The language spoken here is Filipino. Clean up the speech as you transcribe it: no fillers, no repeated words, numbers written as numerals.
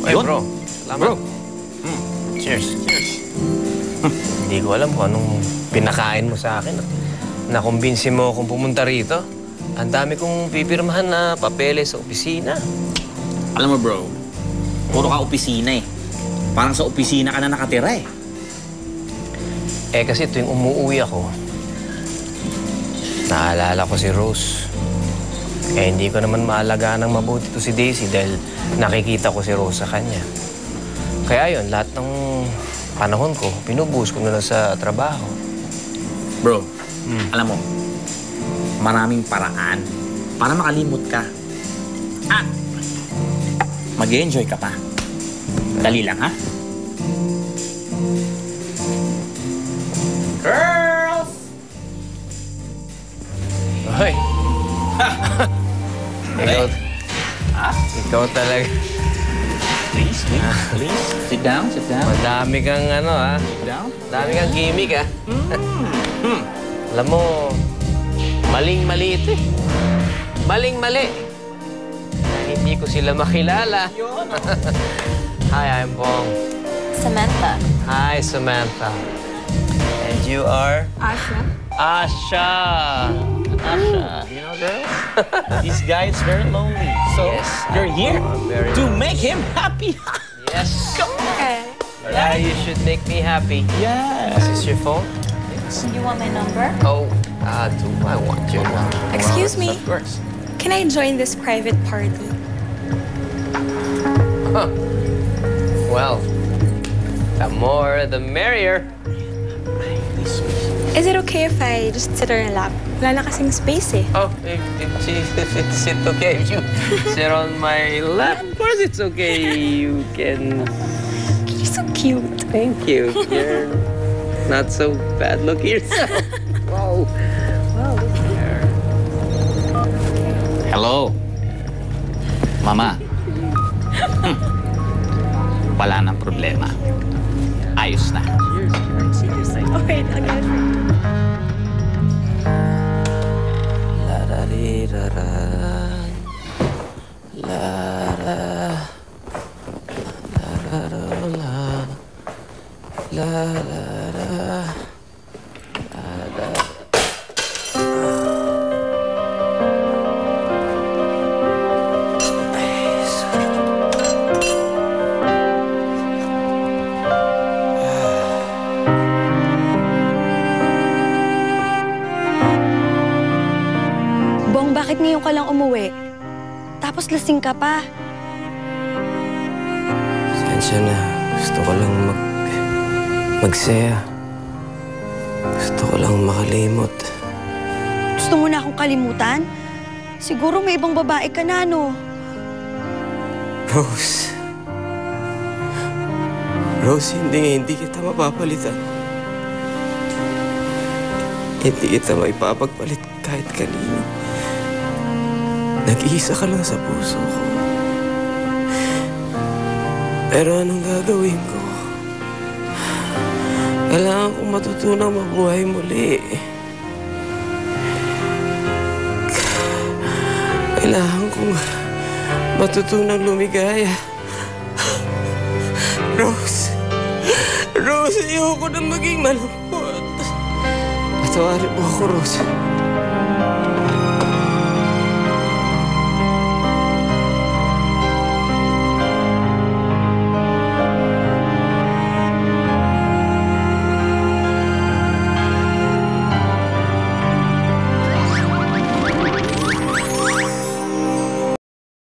Ay, bro. Salamat. Bro. Cheers. Cheers. Hindi ko alam kung anong pinakain mo sa akin. Nakumbinsi mo akong pumunta rito. Ang dami kong pipirmahan na papeles sa opisina. Alam mo, bro, puro ka opisina eh. Parang sa opisina ka na nakatira eh. Eh, kasi tuwing umuwi ako, naalala ko si Rose. Eh, hindi ko naman maalagaan ng mabuti to si Daisy dahil nakikita ko si Rose sa kanya. Kaya yun, lahat ng panahon ko, pinubuhos ko na lang sa trabaho. Bro, alam mo, maraming paraan para makalimot ka. At mag-enjoy ka pa. Dali lang, ha? Girls! Hoy! Ikaw talaga. Please. Sit down. Madami kang Sit down. Madami kang gimmick, ha? Alam mo, maling-mali ito eh. Maling-mali. Hindi ko sila makilala. Hi, I'm Bong. Samantha. Hi, Samantha. And you are? Asha. Asha. You know, girls, this guy is very lonely. So, Yes, you're here very to make him happy. Yes. Okay. Yeah, you should make me happy. Yes. Is this your phone? You want my number? Oh, do I want your number? Excuse me? Of course. Can I join this private party? Huh. Well, the more the merrier. Is it okay if I just sit on your lap? Wala na kasing space eh. Oh, if it's okay if you sit on my lap. Of course it's okay. You can... You're so cute. Thank you. You're not so bad looking yourself. Wow. Wow, look there. Hello. Mama. Wala nang problema. Ayos na. Oh, wait, again. La-da-dee-da-da. La-da. La-da-da-la. La-da-da. La-da. Bong, bakit ngayon ka lang umuwi? Tapos lasing ka pa. Pasensya na. Gusto ko lang magsaya. Gusto ko lang makalimot. Gusto mo na akong kalimutan? Siguro may ibang babae ka na, no? Rose. Rose, hindi kita mapapalitan. Hindi kita maipapagpalit kahit kanino. Nag-iisa ka lang sa puso ko. Pero anong gagawin ko? Kailangan kong matutunang mabuhay muli. Kailangan kong matutunang lumigaya. Rose! Rose, ayoko na maging malungkot. Patawarin mo ako, Rose.